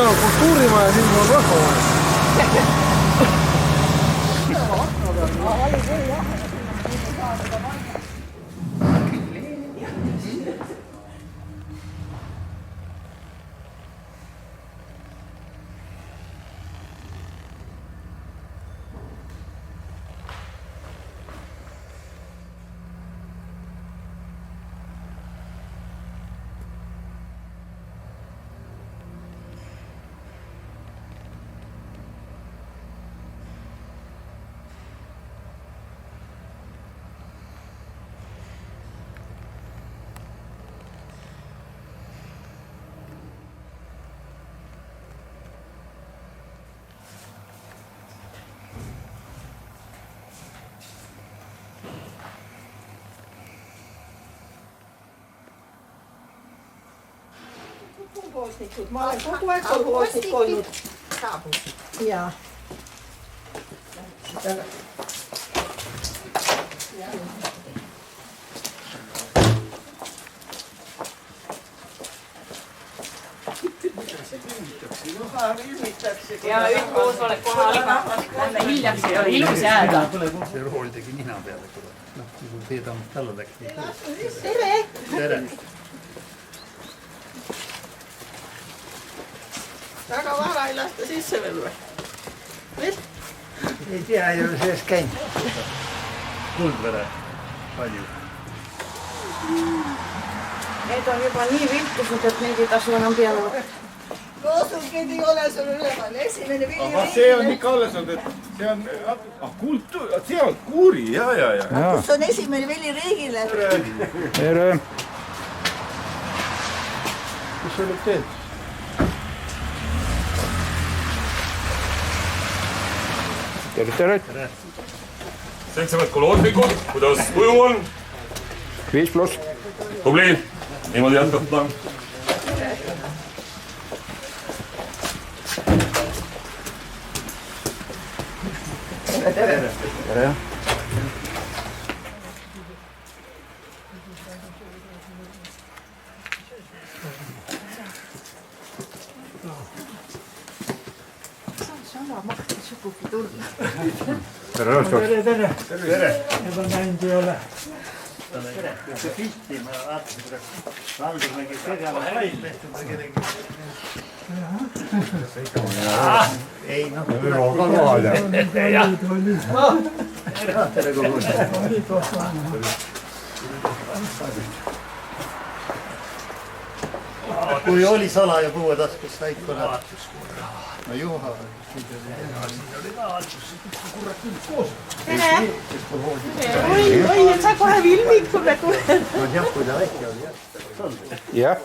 on kultuurimaja, siin on rahvamaja. Ma olen kogu aeg kolhoosnik olnud. Jaa. Ja üldkoosolek kohal lähme hiljaks, ei ole ilus jääda. See rool tegi nina peale, kui teedam talle läks. Tere! Tere! Väga vara ei lasta sisse veel või? Ei tea, ei ole sees käinud. Kuldvere palju. Need on juba nii vilkused, et neid ei tasu enam peale. Loosungid ei ole sul üleval. Esimene Vili Aga see on ikka alles olnud, et see on kultuur, see on kuuri, ja. Kus on esimene Vili riigile? Tere! Kus sa olid teed? Tere! Seltsamad koloodnikud, kuidas kuju on? 5+. Tubli, niimoodi jätkata. Tere! Tere! Eba näinud ei ole. See pilti, ma vaatasin, kuidas Valdur nägi tegema vaid tehtud või kedagi. Ei, noh. Tere kogu kui oli salaja puue taskus väikune. No juha. Tere! Oi, et sa kohe vilmikule tuled. No jah, kui ta väike oli, jah. Jah.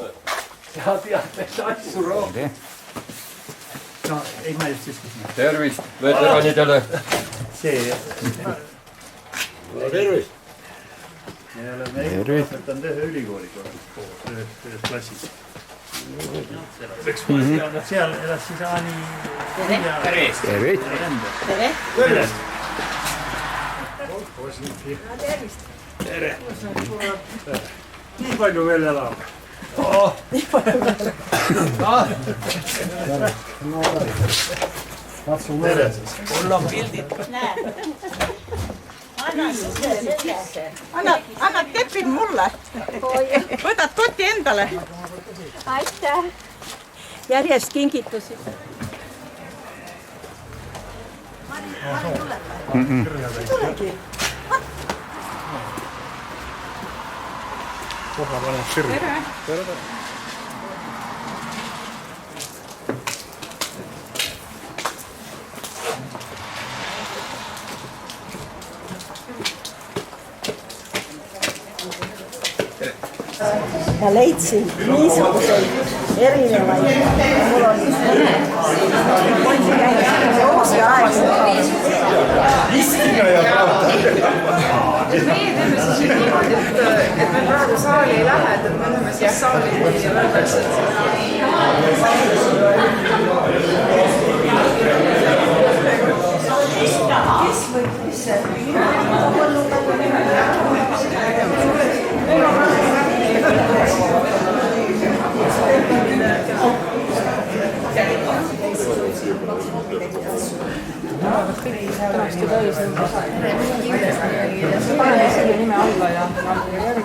Sa tead neid asju rohkem. No, ei ma just ütlesin. Tervist veteranidele. See. Tervist. Me oleme õpetanud ühe ülikooli korras ühes klassis. Seal elas siis Aani... Tere! Tere! Tere! Nii palju veel elab. Tere siis. Mul on pildid. Anna kepid mulle. Võtad koti endale. Aitäh! Järjest kingitusi. Koha panen sirvi. Tere! Ma leidsin niisuguseid erinevaid. Mul on jooksiaeg. Istiga ja kaota. Meie teeme siis niimoodi, et me praegu saali ei lähe, et me läheme siis saali ja öeldakse, Kes või mis see? Pane selle nime alla ja järgi.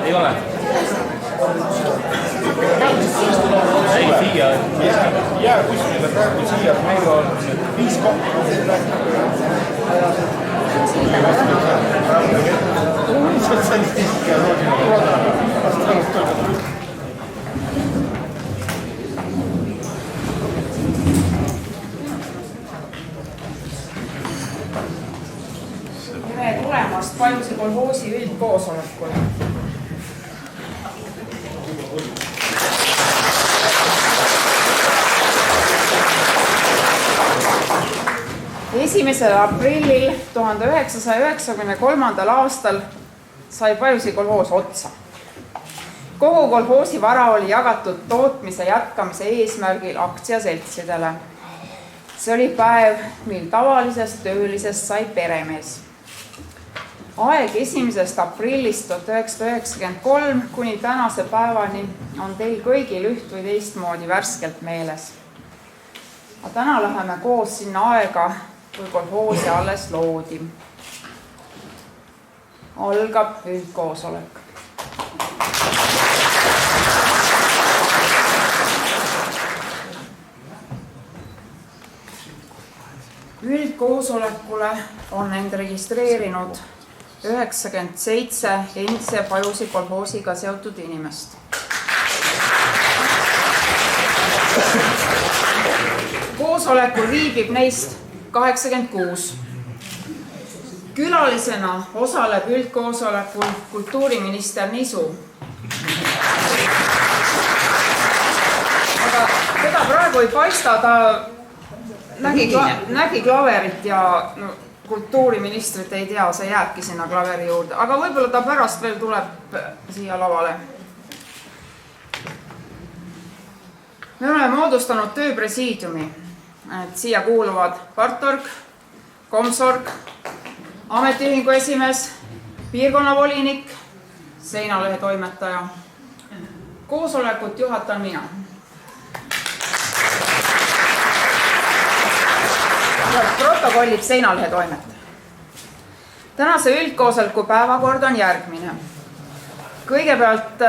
Ei ole. Ei, siia. Jää kuskile praegu siia, et meil on 5 kohta. Tere tulemast Pajusi kolhoosi üldkoosolekule. Esimesel aprillil 1993. aastal sai Pajusi kolhoos otsa. Kogu kolhoosi vara oli jagatud tootmise jätkamise eesmärgil aktsiaseltsidele. See oli päev, mil tavalisest töölisest sai peremees. Aeg 1. aprillist 1993 kuni tänase päevani on teil kõigil üht või teistmoodi värskelt meeles. Aga täna läheme koos sinna aega, kui kolhoosi alles loodi. Algab üldkoosolek. Üldkoosolekule on end registreerinud 97 endise Pajusi kolhoosiga seotud inimest. Koosolekul viibib neist 86. Külalisena osaleb üldkoosolekul kultuuriminister Nisu. Aga teda praegu ei paista, ta nägi klaverit ja kultuuriministrit ei tea, see jääbki sinna klaveri juurde. Aga võib-olla ta pärast veel tuleb siia lavale. Me oleme moodustanud tööpresiidiumi. Siia kuuluvad partorg, komsorg, ametiühingu esimees, piirkonnavolinik, seinalehe toimetaja. Koosolekut juhatan mina. Protokollib seinalehe toimetaja. Tänase üldkoosoleku päevakord on järgmine. Kõigepealt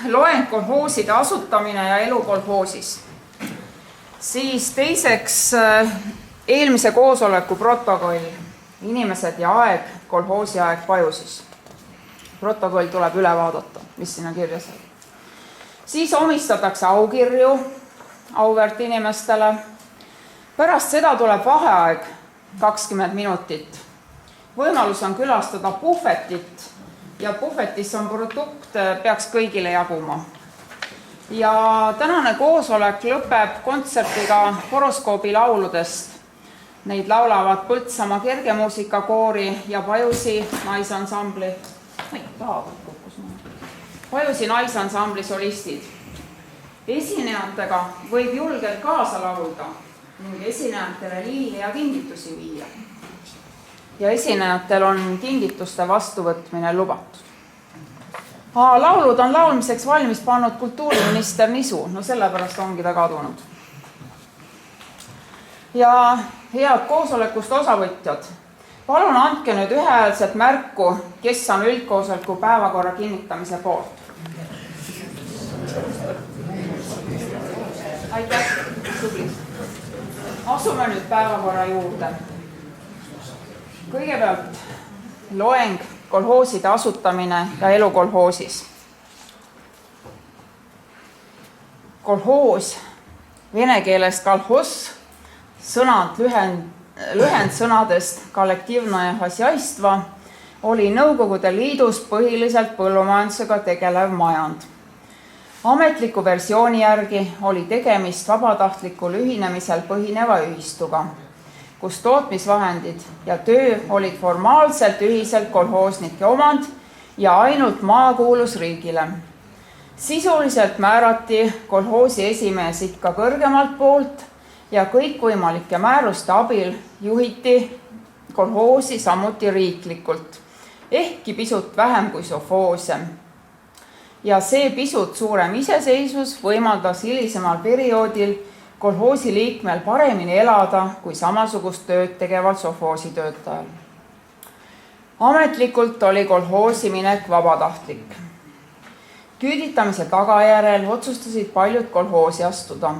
loeng kolhooside asutamine ja elu kolhoosis. Siis teiseks eelmise koosoleku protokoll, inimesed ja aeg, kolhoosi aeg Pajusis. Protokoll tuleb üle vaadata, mis sinna kirjas on. Siis omistatakse aukirju auväärt inimestele. Pärast seda tuleb vaheaeg 20 minutit. Võimalus on külastada puhvetit ja puhvetis on produkt, peaks kõigile jaguma. Ja tänane koosolek lõpeb kontsertiga horoskoobi lauludest. Neid laulavad Põltsamaa kergemuusikakoori ja Pajusi naisansambli, Pajusi naisansambli solistid. Esinejatega võib julgelt kaasa laulda ning esinejatele liile ja kingitusi viia. Ja esinejatel on kingituste vastuvõtmine lubatud. Laulud on laulmiseks valmis pannud kultuuriminister Nisu, no sellepärast ongi ta kadunud. Ja head koosolekust osavõtjad, palun andke nüüd ühehäälselt märku, kes on üldkoosoleku päevakorra kinnitamise poolt. Aitäh, tubli. Asume nüüd päevakorra juurde. Kõigepealt loeng kolhooside asutamine ja elu kolhoosis. Kolhoos, vene keelest kolhos, sõnad lühend sõnadest kollektiivne ja hasiaistva, oli Nõukogude Liidus põhiliselt põllumajandusega tegelev majand. Ametliku versiooni järgi oli tegemist vabatahtlikul ühinemisel põhineva ühistuga. kus tootmisvahendid ja töö olid formaalselt ühiselt kolhoosnike omand ja ainult maa kuulus riigile. Sisuliselt määrati kolhoosi esimees ikka kõrgemalt poolt ja kõikvõimalike määruste abil juhiti kolhoosi samuti riiklikult, ehkki pisut vähem kui sovhoose. Ja see pisut suurem iseseisvus võimaldas hilisemal perioodil kolhoosi liikmel paremini elada kui samasugust tööd tegeval sovhoosi töötajal. Ametlikult oli kolhoosi minek vabatahtlik. Küüditamise tagajärel otsustasid paljud kolhoosi astuda.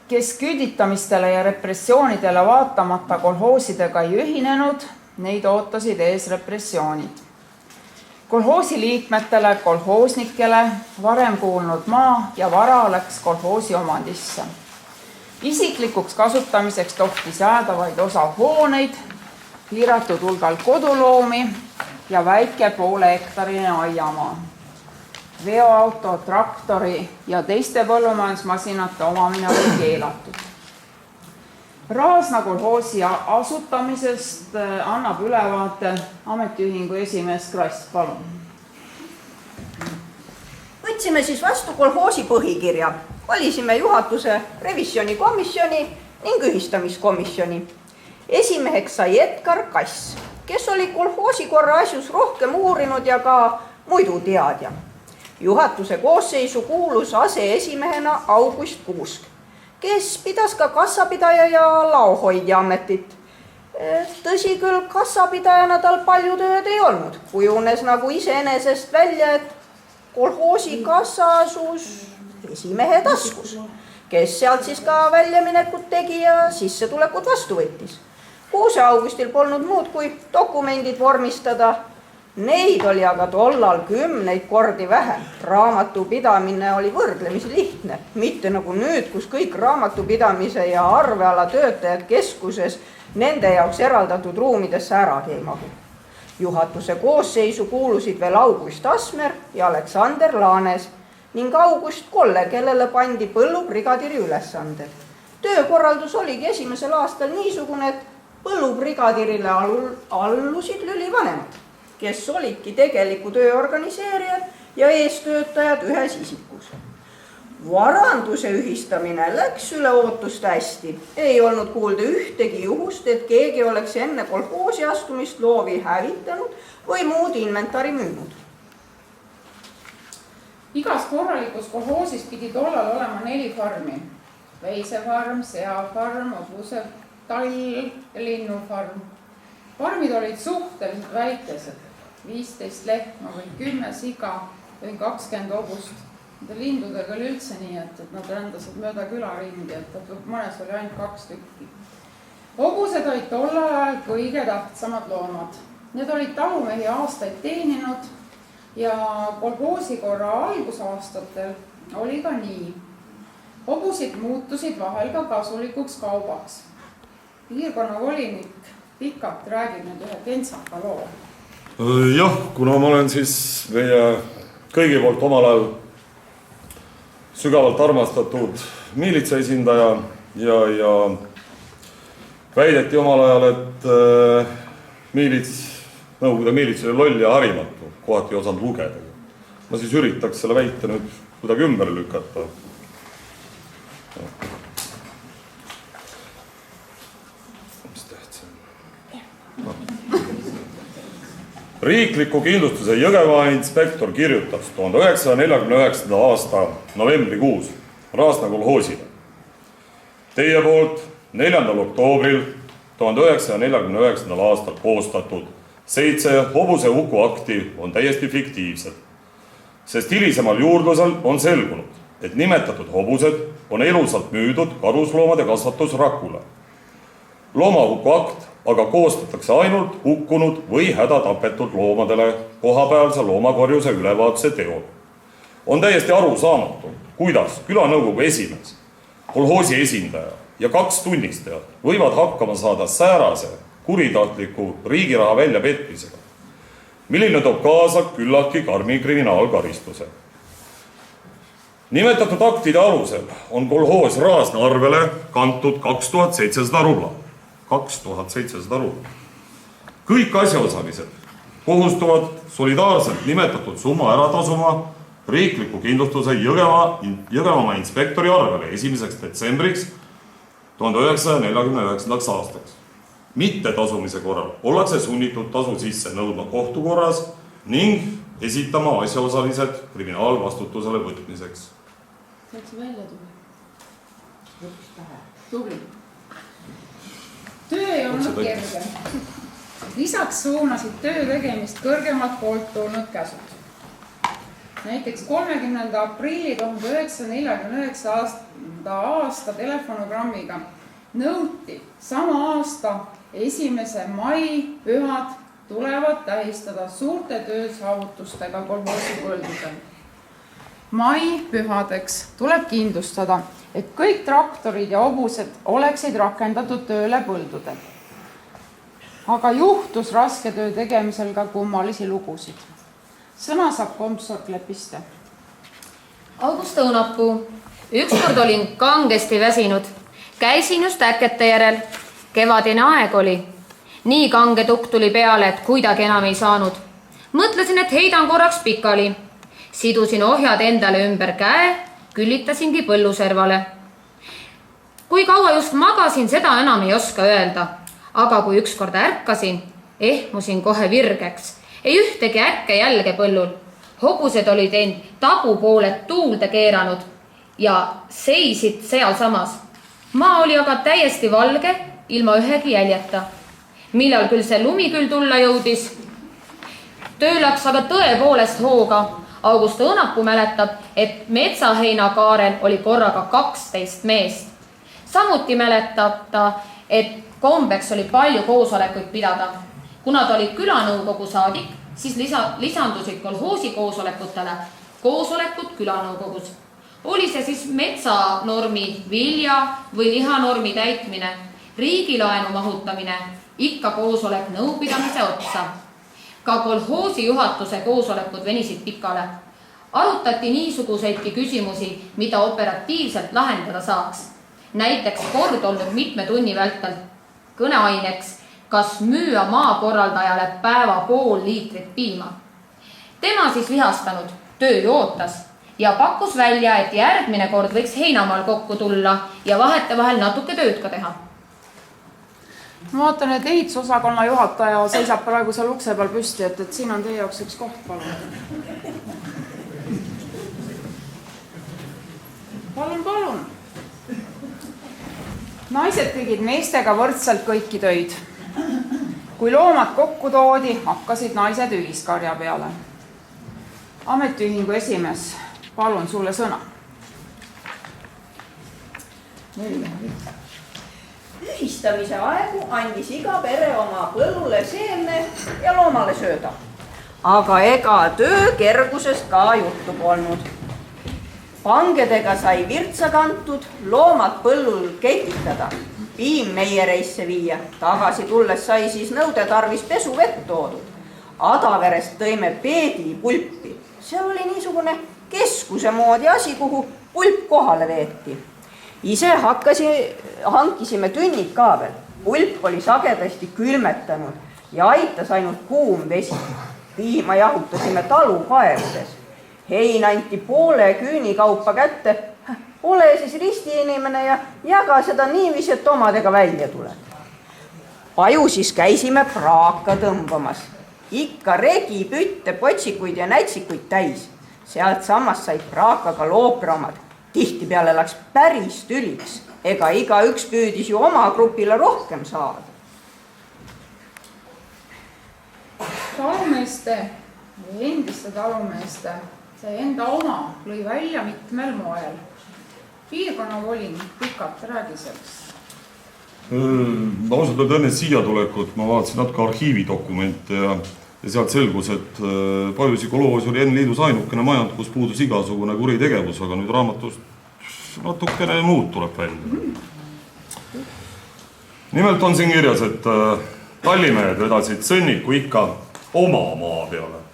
Kes küüditamistele ja repressioonidele vaatamata kolhoosidega ei ühinenud, neid ootasid ees repressioonid. Kolhoosi liikmetele, kolhoosnikele varem kuulnud maa ja vara läks kolhoosi omandisse. Isiklikuks kasutamiseks tohtis jääda vaid osa hooneid, piiratud hulgal koduloomi ja väike poolehektarine aiamaa. Veoauto, traktori ja teiste põllumajandusmasinate omamine oli keelatud. Raasna kolhoosi asutamisest annab ülevaate ametiühingu esimees Krass, palun. Võtsime siis vastu kolhoosi põhikirja, valisime juhatuse revisjonikomisjoni ning ühistamiskomisjoni. Esimeheks sai Edgar Kass, kes oli kolhoosikorra asjus rohkem uurinud ja ka muidu teadja. Juhatuse koosseisu kuulus aseesimehena August Kuusk, kes pidas ka kassapidaja ja laohoidja ametit. Tõsi küll, kassapidajana tal palju tööd ei olnud. Kujunes nagu iseenesest välja, et kolhoosi kassa asus esimehe taskus, kes sealt siis ka väljaminekut tegi ja sissetulekut vastu võttis. Kuuse Augustil polnud muud kui dokumendid vormistada. Neid oli aga tollal 10 kordi vähem. Raamatupidamine oli võrdlemisi lihtne, mitte nagu nüüd, kus kõik raamatupidamise ja arveala töötajad keskuses nende jaoks eraldatud ruumidesse äragi ei mahu. Juhatuse koosseisu kuulusid veel August Asmer ja Aleksander Laanes ning August Kolle, kellele pandi põllubrigadiri ülesanded. Töökorraldus oligi esimesel aastal niisugune, et põllubrigadirile allusid lülivanemad, kes olidki tegeliku töö organiseerijad ja eestöötajad ühes isikus. Varanduse ühistamine läks üle ootust hästi. Ei olnud kuulda ühtegi juhust, et keegi oleks enne kolhoosi astumist loovi hävitanud või muud inventari müünud. Igas korralikus kolhoosis pidi tollal olema 4 farmi. Veisefarm, seafarm, hobuse tall ja linnufarm. Farmid olid suhteliselt väikesed. 15 lehma või 10 siga või 20 hobust. Lindudega oli üldse nii, et nad rändasid mööda külaringi, et mõnes oli ainult 2 tükki. Hobused olid tollal ajal kõige tähtsamad loomad. Need olid talumehi aastaid teeninud ja kolhoosikorra algusaastatel oli ka nii. Hobusid muutusid vahel ka kasulikuks kaubaks. Piirkonna volinik pikalt räägib nüüd ühe kentsaka loo. Jah, kuna ma olen siis meie kõigi poolt omal ajal sügavalt armastatud miilitsa esindaja ja väideti omal ajal, et Nõukogude miilits oli loll ja harimatu, kohati ei osanud lugeda. Ma siis üritaks selle väite nüüd kuidagi ümber lükata. Riikliku kindlustuse Jõgeva inspektor kirjutas 1949. aasta novembrikuus Raasna kolhoosile. Teie poolt 4. oktoobril 1949. aastal koostatud 7 hobuse huku akti on täiesti fiktiivsed, sest hilisemal juurdlusel on selgunud, et nimetatud hobused on elusalt müüdud karusloomade kasvatusrakule. Loomahuku akt aga koostatakse ainult hukkunud või hädatapetud loomadele kohapealse loomakorjuse ülevaatuse teol. On täiesti arusaamatu, kuidas külanõukogu esimees, kolhoosi esindaja ja 2 tunnistajat võivad hakkama saada säärase kuritahtliku riigiraha väljapetmisega, milline toob kaasa küllaltki karmi kriminaalkaristuse. Nimetatud aktide alusel on kolhoos Raasna arvele kantud 2700 rubla. 2700 ruut. Kõik asjaosalised kohustuvad solidaarselt nimetatud summa ära tasuma riikliku kindlustuse Jõgevamaa inspektori arvele 1. detsembriks 1949. aastaks. Mitte tasumise korral ollakse sunnitud tasu sisse nõudma kohtukorras ning esitama asjaosalised kriminaalvastutusele võtmiseks. Sealt see välja tuli. Tubli. Töö ei olnud kerge. Lisaks suunasid töö tegemist kõrgemalt poolt tulnud käsud. Näiteks 30. aprilli 1949. aasta telefonogrammiga nõuti sama aasta 1. mai pühad tulevad tähistada suurte töösaavutustega kolhoosi põldudel. Mai pühadeks tuleb kindlustada, et kõik traktorid ja hobused oleksid rakendatud tööle põldudel. Aga juhtus raske töö tegemisel ka kummalisi lugusid. Sõna saab komsor Klepiste. August Õunapuu. Ükskord olin kangesti väsinud. Käisin just äkete järel. Kevadine aeg oli. Nii kange tukk tuli peale, et kuidagi enam ei saanud. Mõtlesin, et heidan korraks pikali. Sidusin ohjad endale ümber käe, küllitasingi põlluservale. Kui kaua just magasin, seda enam ei oska öelda. Aga kui ükskord ärkasin, ehmusin kohe virgeks. Ei ühtegi äkke jälge põllul. Hobused olid end tagupooled tuulde keeranud ja seisid seal samas. Maa oli aga täiesti valge, ilma ühegi jäljeta. Millal küll see lumi küll tulla jõudis? Töö läks aga tõepoolest hooga. August Õunapuu mäletab, et metsaheinakaarel oli korraga 12 meest. Samuti mäletab ta, et kombeks oli palju koosolekuid pidada. Kuna ta oli külanõukogu saadik, siis lisandusid kolhoosi koosolekutele koosolekud külanõukogus. Oli see siis metsanormi, vilja või lihanormi täitmine, riigilaenu mahutamine, ikka koosolek nõupidamise otsa. Ka kolhoosi juhatuse koosolekud venisid pikale. Arutati niisuguseidki küsimusi, mida operatiivselt lahendada saaks. Näiteks kord olnud mitme tunni vältel kõneaineks, kas müüa maakorraldajale päeva pool liitrit piima. Tema siis vihastanud, töö ju ootas ja pakkus välja, et järgmine kord võiks heinamaal kokku tulla ja vahetevahel natuke tööd ka teha. Ma vaatan, et ehitusosakonna juhataja seisab praegu seal ukse peal püsti, et siin on teie jaoks üks koht, palun. Palun. Naised tegid meestega võrdselt kõiki töid. Kui loomad kokku toodi, hakkasid naised ühiskarja peale. Ametiühingu esimees, palun sulle sõna. Ühistamise aegu andis iga pere oma põllule seemne ja loomale sööda. Aga ega töö kergusest ka juttu polnud. Pangedega sai virtsa kantud, loomad põllul kekitada, piim meiereisse viia, tagasi tulles sai siis nõude tarvis pesuvett toodud. Adaverest tõime peedipulpi. Seal oli niisugune keskuse moodi asi, kuhu pulp kohale veeti. Ise hankisime tünnid ka veel. Pulp oli sagedasti külmetanud ja aitas ainult kuum vesi. Piima jahutasime talukaevudes. Hein anti poole küünikaupa kätte. Ole siis ristiinimene ja jaga seda niiviisi, et omadega välja tuleb. Paju siis käisime praaka tõmbamas. Ikka regi, pütte, potsikuid ja näitsikuid täis. Sealt samast said praakaga loopramad. Tihtipeale läks päris tüliks. Ega iga üks püüdis ju oma grupile rohkem saada. Talumeeste või endiste talumeeste see enda oma lõi välja mitmel moel. Piirkonna volin pikalt räägi sellest. Ausalt öelda enne siia tulekut ma vaatasin natuke arhiividokumente ja sealt selgus, et Pajusi kolhoos oli enne liidus ainukene majand, kus puudus igasugune kuritegevus, aga nüüd raamatust natukene muud tuleb välja. Nimelt on siin kirjas, et tallimehed vedasid sõnniku ikka oma maa peale.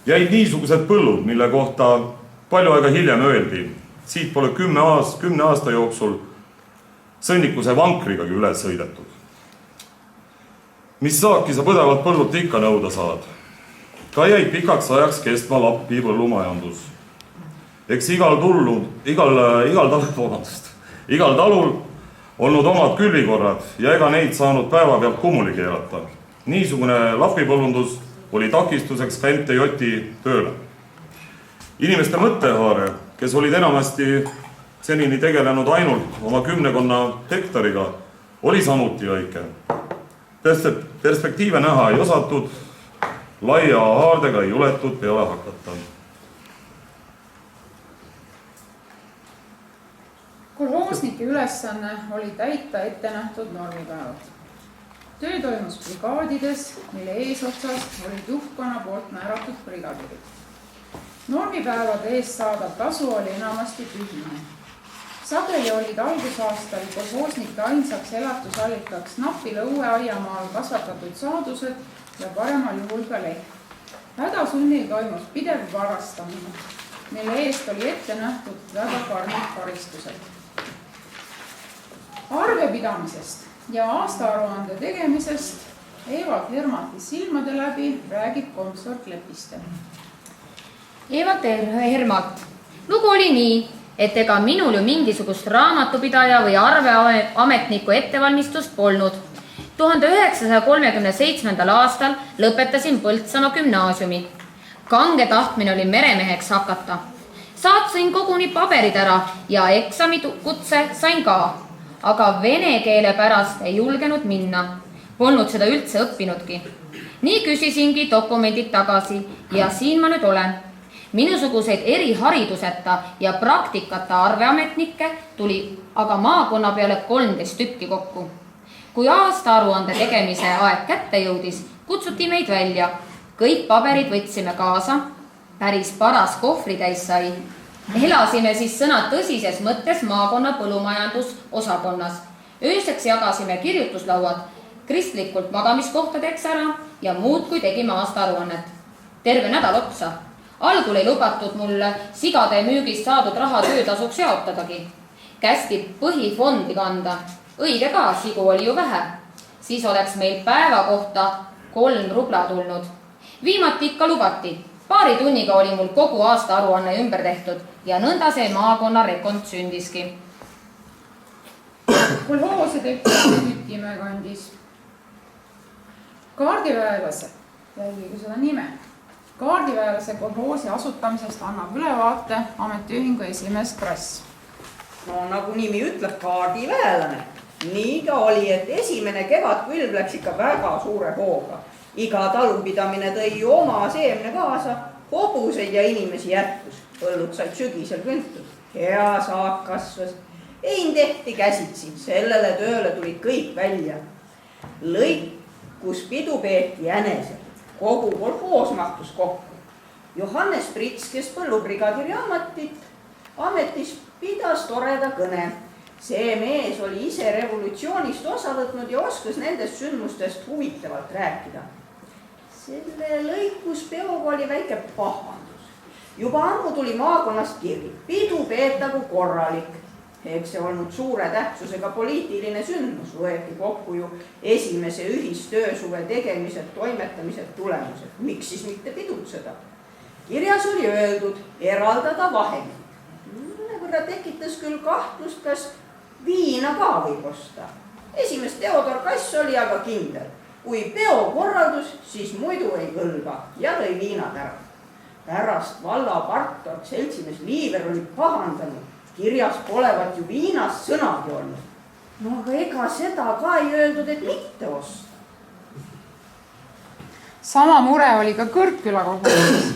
Jäid niisugused põllud, mille kohta palju aega hiljem öeldi, siit pole 10 aasta jooksul sõnnikuse vankrigagi üles sõidetud. mis saaki sa põdevalt põllult ikka nõuda saad? Ka jäi pikaks ajaks kestma Lappi põllumajandus. Eks igal talul olnud omad külvikorrad ja ega neid saanud päeva pealt kummuli keerata. Niisugune lapipõllundus oli takistuseks ka MTJ tööle. Inimeste mõttehaare, kes olid enamasti senini tegelenud ainult oma 10 hektariga, oli samuti väike. Perspektiive näha ei osatud, laia haardega ei juletud peale hakata. Kolhoosnike ülesanne oli täita ettenähtud normipäevad. Töö toimus brigaadides, mille eesotsas olid juhtkonna poolt määratud brigadirid. Normipäevade eest saadav tasu oli enamasti tühine. Sageli olid algusaastal kolhoosnike ainsaks elatusallikaks napil õueaiamaal kasvatatud saadused ja paremal juhul ka leht. Hädasunnil toimus pidev varastamine, mille eest oli ette nähtud väga karmid karistused. Arvepidamisest ja aastaaruande tegemisest Evald Hermati silmade läbi räägib komsort Lepiste. Evald Hermat. Lugu oli nii, et ega minul ju mingisugust raamatupidaja või arveametniku ettevalmistust polnud. 1937. aastal lõpetasin Põltsamaa gümnaasiumi. Kange tahtmine oli meremeheks hakata. Saatsin koguni paberid ära ja eksamikutse sain ka. Aga vene keele pärast ei julgenud minna. Polnud seda üldse õppinudki. Nii küsisingi dokumendid tagasi ja siin ma nüüd olen. Minusuguseid erihariduseta ja praktikata arveametnikke tuli aga maakonna peale 13 tükki kokku. Kui aastaaruande tegemise aeg kätte jõudis, kutsuti meid välja. Kõik paberid võtsime kaasa. Päris paras kohvritäis sai. Elasime siis sõna tõsises mõttes maakonna põllumajandusosakonnas. Ööseks jagasime kirjutuslauad kristlikult magamiskohtadeks ära ja muud kui tegime aastaaruannet. Terve nädal otsa. Algul ei lubatud mulle sigade müügist saadud raha töötasuks jaotadagi. Kästi põhifondi kanda. Õige ka, sigu oli ju vähe. Siis oleks meil päeva kohta 3 rubla tulnud. Viimati ikka lubati. Paari tunniga oli mul kogu aastaaruanne ümber tehtud ja nõnda see maakonna rekond sündiski. Kolhoose tekkisid Kütimäe kandis. Kaardiväelase, jälgige seda nime, kaardiväelase kolhoosi asutamisest annab ülevaate ametiühingu esimees Krass. No nagu nimi ütleb, kaardiväelane. Nii ka oli, et esimene kevadkülv läks ikka väga suure hooga. Iga talupidamine tõi ju oma seemne kaasa, hobuseid ja inimesi jätkus. Põllud said sügisel küntud, hea saak kasvas. Ein tehti käsitsi, sellele tööle tulid kõik välja. Lõikuspidu peeti jänesel, kogu kolhoos mahtus kokku. Johannes Prits, kes põllubrigadiri ametis pidas toreda kõne. See mees oli ise revolutsioonist osa võtnud ja oskas nendest sündmustest huvitavalt rääkida. Selle lõikuspeoga oli väike pahandus. Juba ammu tuli maakonnast kiri, pidu peetagu korralik. Eks see olnud suure tähtsusega poliitiline sündmus, võeti kokku ju esimese ühistöösuve tegemised, toimetamised, tulemused. Miks siis mitte pidutseda? Kirjas oli öeldud eraldada vahendid. Mõnevõrra tekitas küll kahtlust, kas viina ka võib osta. Esimees Theodor Kass oli aga kindel. Kui peokorraldus, siis muidu ei kõlba ja lõi viinad ära. Pärast valla partor seltsimees Liiver oli pahandanud. Kirjas polevat ju viinast sõnagi olnud. No aga ega seda ka ei öeldud, et mitte osta. Sama mure oli ka Kõrgküla kolhoosis.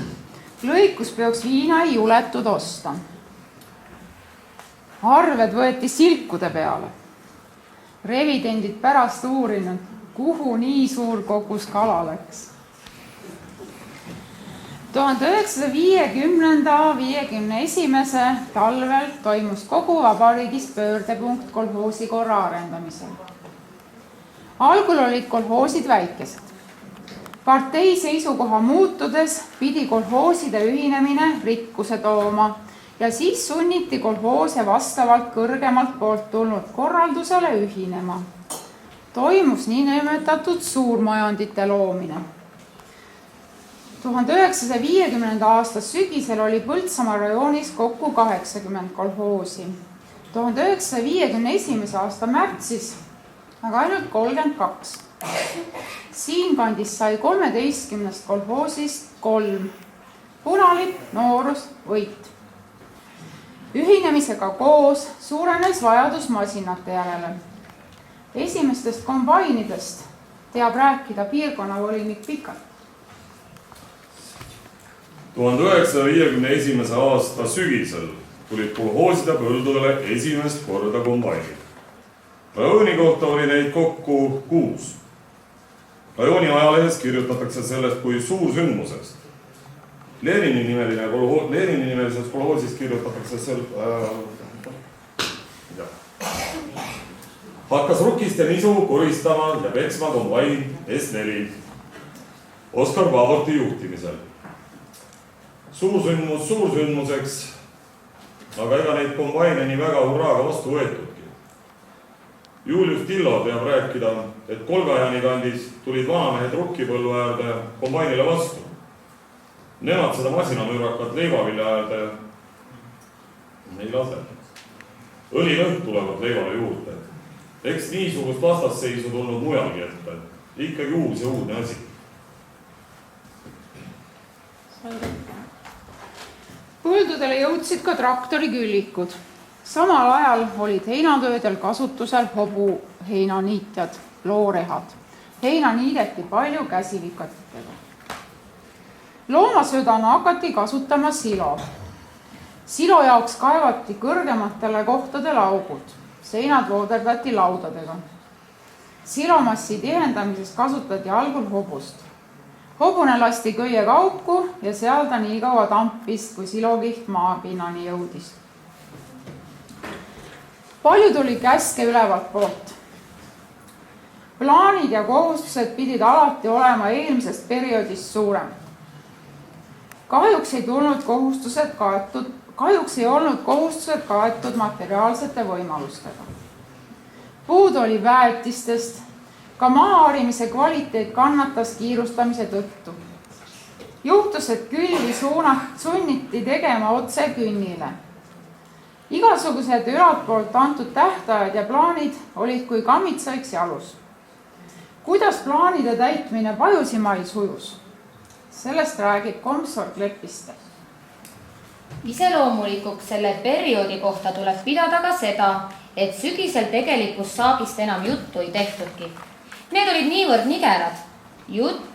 Lõikuspeoks viina ei juletud osta. Arved võeti silkude peale. Revidendid pärast uurinud, kuhu nii suur kogus kala läks. 1950-51 talvel toimus kogu vabariigis pöördepunkt kolhoosi korra arendamisel. Algul olid kolhoosid väikesed. Partei seisukoha muutudes pidi kolhooside ühinemine rikkuse tooma ja siis sunniti kolhoose vastavalt kõrgemalt poolt tulnud korraldusele ühinema. toimus niinimetatud suurmajandite loomine. 1950. aasta sügisel oli Põltsamaa rajoonis kokku 80 kolhoosi. 1951. aasta märtsis aga ainult 32. Siinkandis sai 13 kolhoosist 3. Punalipp, Noorus, Võit. Ühinemisega koos suurenes vajadus masinate järele. Esimestest kombainidest teab rääkida piirkonnavolinik Pikalt. 1951. aasta sügisel tulid kolhooside põldudele esimest korda kombainid. Rajooni kohta oli neid kokku 6. Rajooni ajalehes kirjutatakse sellest kui suursündmusest. Lenini-nimelises kolhoosis kirjutatakse hakkas rukist ja nisu koristama ja peksma kombain S4 Oskar Paborti juhtimisel. Suursündmus suursündmuseks, aga ega neid kombaine nii väga hurraaga vastu võetudki. Julius Tillo teab rääkida, et Kolgajani kandis tulid vanamehed rukkipõllu äärde kombainile vastu. Nemad seda masinamüürakat leivavilja äärde ei lase. Õlilõhn tulevad leivale juurde. Eks niisugust vastasseisu tulnud mujalgi ette. Ikkagi uus ja uudne asi. Põldudele jõudsid ka traktoriküllikud. Samal ajal olid heinatöödel kasutusel hobuheinaniitjad, loorehad. Heina niideti palju käsivikatitega. Loomasöödana hakati kasutama silo. Silo jaoks kaevati kõrgematele kohtadele augud. Seinad vooderdati laudadega. Silomassi tihendamises kasutati algul hobust. Hobune lasti köiega auku ja seal ta nii kaua tampis, kui silokiht maapinnani jõudis. Palju tuli käske ülevalt poolt. Plaanid ja kohustused pidid alati olema eelmisest perioodist suurem. Kahjuks ei olnud kohustused kaetud materiaalsete võimalustega. Puud oli väetistest, ka maaharimise kvaliteet kannatas kiirustamise tõttu. Juhtus, et külvi sunniti tegema otse künnile. Igasugused ülaltpoolt antud tähtajad ja plaanid olid kui kammitsaiks jalus. Kuidas plaanide täitmine Pajusimaal sujus? Sellest räägib komsor Kleppiste. Iseloomulikuks selle perioodi kohta tuleb pidada ka seda, et sügisel tegelikust saagist enam juttu ei tehtudki. Need olid niivõrd nigelad,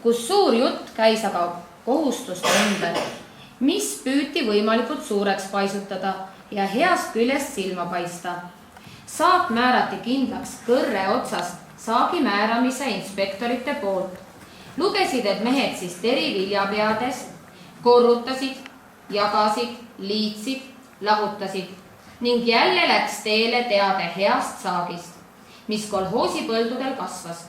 kus suur jutt käis aga kohustuste ümber, mis püüti võimalikult suureks paisutada ja heast küljest silma paista. Saak määrati kindlaks kõrre otsast saagi määramise inspektorite poolt. Lugesid, et mehed siis teri viljapeadest, korrutasid, jagasid, liitsid, lahutasid ning jälle läks teele teade heast saagist, mis kolhoosi põldudel kasvas.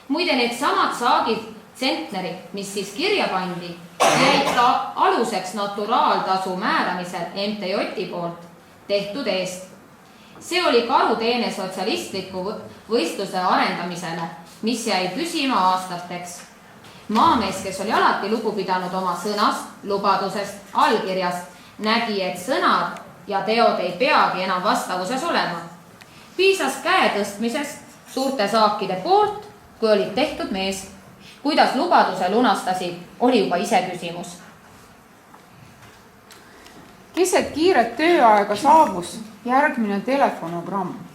Muide, need samad saagid, tsentnerid, mis siis kirja pandi, jäid ka aluseks naturaaltasu määramisel MTJ poolt tehtud eest. See oli karuteene sotsialistliku võistluse arendamisele, mis jäi püsima aastateks. Maamees, kes oli alati lugu pidanud oma sõnast, lubadusest, allkirjast, nägi, et sõnad ja teod ei peagi enam vastavuses olema. Piisas käe tõstmisest suurte saakide poolt, kui olid tehtud mees. Kuidas lubaduse lunastasid, oli juba ise küsimus. Keset kiiret tööaega saabus järgmine telefonogramm.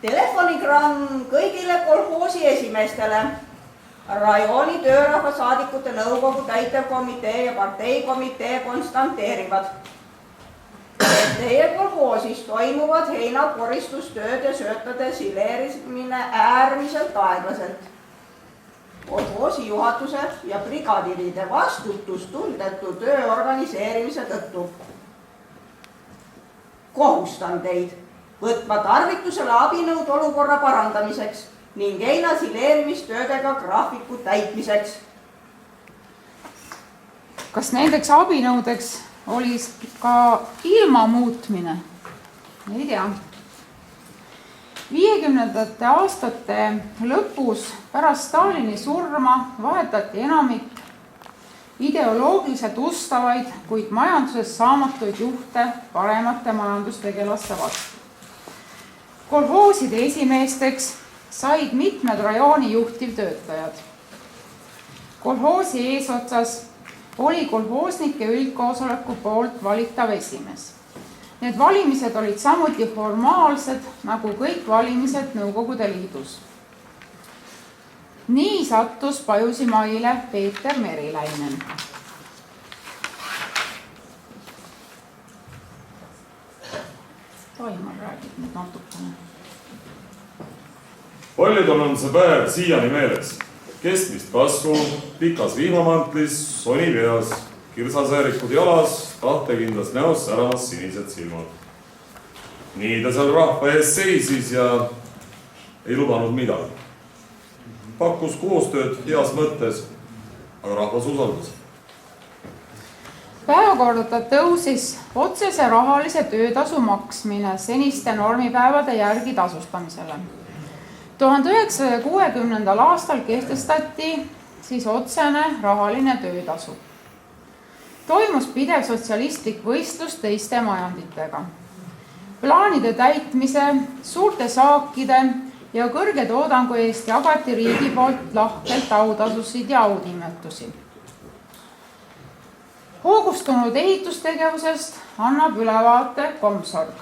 Telefonigramm kõigile kolhoosi esimeestele, rajooni töörahvasaadikute nõukogu täitevkomitee ja parteikomitee konstanteerivad, et teie kolhoosis toimuvad heinakoristustööd ja söötade sileerimine äärmiselt aeglaselt. Kolhoosi juhatuse ja brigadiriide vastutustundetu töö organiseerimise tõttu kohustan teid võtma tarvitusele abinõud olukorra parandamiseks ning heina sileerimistöödega graafiku täitmiseks. Kas nendeks abinõudeks oli ka ilma muutmine? Ei tea. 50. aastate lõpus pärast Stalini surma vahetati enamik ideoloogiliselt ustavaid, kuid majanduses saamatuid juhte paremate majandustegelaste vastu. Kolhooside esimeesteks said mitmed rajooni juhtivtöötajad. Kolhoosi eesotsas oli kolhoosnike üldkoosoleku poolt valitav esimees. Need valimised olid samuti formaalsed, nagu kõik valimised Nõukogude Liidus. Nii sattus Pajusimaile Peeter Meriläinen. Taimar räägib nüüd natukene. Paljudel on see päev siiani meeles. Keskmist kasvu, pikas vihmamantlis, soni peas, kirsasäärikkud jalas, tahtekindlas näos säravas sinised silmad. Nii ta seal rahva ees seisis ja ei lubanud midagi. Pakkus koostööd heas mõttes, aga rahvas usaldas. Päevakorda tõusis otsese rahalise töötasu maksmine seniste normipäevade järgi tasustamisele. 1960. aastal kehtestati siis otsene rahaline töötasu. Toimus pidev sotsialistlik võistlus teiste majanditega. Plaanide täitmise, suurte saakide ja kõrge toodangu eest jagati riigi poolt lahkelt autasusid ja aunimetusi. Hoogustunud ehitustegevusest annab ülevaate Komsorg.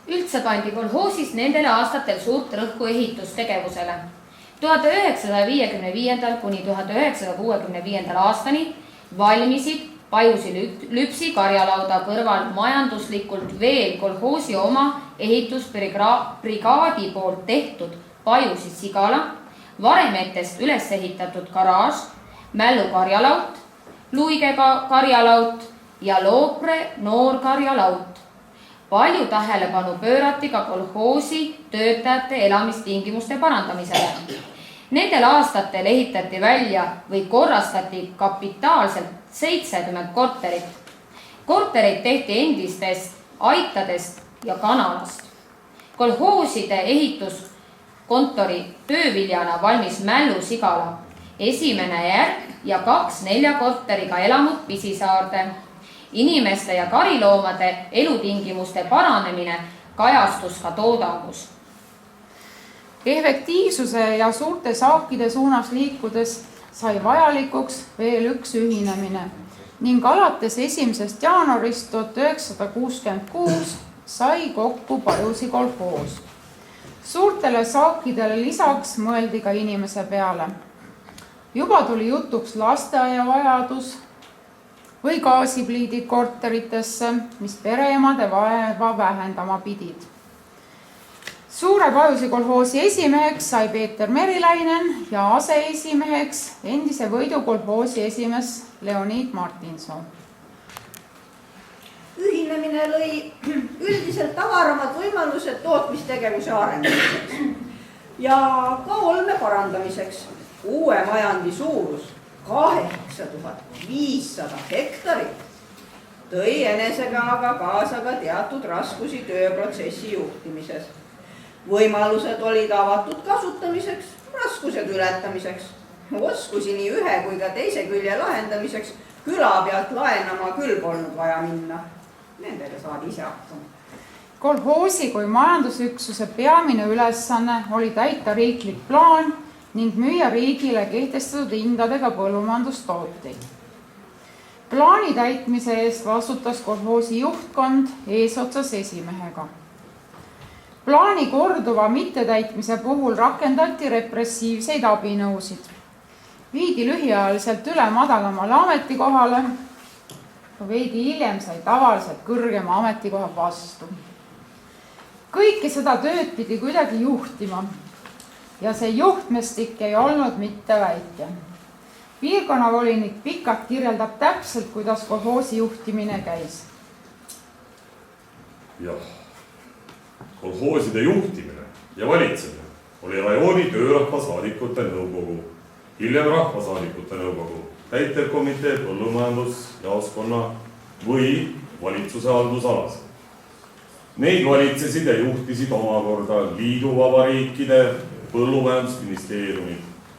Üldse pandi kolhoosis nendel aastatel suurt rõhku ehitustegevusele. 1955. kuni 1965. aastani valmisid Pajusi-Lüpsi karjalauda kõrval majanduslikult veel kolhoosi oma ehitusbrigaadi poolt tehtud Pajusi-Sigala, varemetest üles ehitatud garaaž, Mällu karjalaut, Luige karjalaut ja Loopre noor karjalaut. Palju tähelepanu pöörati ka kolhoosi töötajate elamistingimuste parandamisele. Nendel aastatel ehitati välja või korrastati kapitaalselt 70 korterit. Korterid tehti endistest aitadest ja kanalast. Kolhooside ehituskontori tööviljana valmis Mällu Sigala, esimene järk ja 2 4 korteriga elamud Pisisaarde. Inimeste ja kariloomade elutingimuste paranemine kajastus ka toodangus. Efektiivsuse ja suurte saakide suunas liikudes sai vajalikuks veel üks ühinemine ning alates 1. jaanuarist 1966 sai kokku Pajusi kolhoos. Suurtele saakidele lisaks mõeldi ka inimese peale. Juba tuli jutuks lasteaia vajadus või gaasipliidid korteritesse, mis pereemade vaeva vähendama pidid. Suure Pajusi kolhoosi esimeheks sai Peeter Meriläinen ja aseesimeheks endise Võidu kolhoosi esimees Leonid Martinson. Ühinemine lõi üldiselt tavaramad võimalused tootmistegevuse arendamiseks ja ka olme parandamiseks. Uue majandi suurus 8500 hektarit tõi enesega aga kaasa ka teatud raskusi tööprotsessi juhtimises. Võimalused olid avatud kasutamiseks, raskused ületamiseks. Oskusi nii ühe kui ka teise külje lahendamiseks küla pealt laenama küll polnud vaja minna. Nendega saadi ise hakkama. Kolhoosi kui majandusüksuse peamine ülesanne oli täita riiklik plaan ning müüa riigile kehtestatud hindadega põllumajandustooteid. Plaani täitmise eest vastutas kolhoosi juhtkond eesotsas esimehega. Plaani korduva mittetäitmise puhul rakendati repressiivseid abinõusid. Viidi lühiajaliselt üle madalamale ametikohale, veidi hiljem sai tavaliselt kõrgema ametikoha vastu. Kõike seda tööd pidi kuidagi juhtima ja see juhtmestik ei olnud mitte väike. Piirkonnavolinik Pikak kirjeldab täpselt, kuidas kolhoosi juhtimine käis. Jah, kolhooside juhtimine ja valitsemine oli rajooni töörahvasaadikute nõukogu, hiljem rahvasaadikute nõukogu, täitevkomitee põllumajandusjaoskonna või valitsuse haldusalas. Neid valitsesid ja juhtisid omakorda liiduvabariikide põllumajandusministeeriumid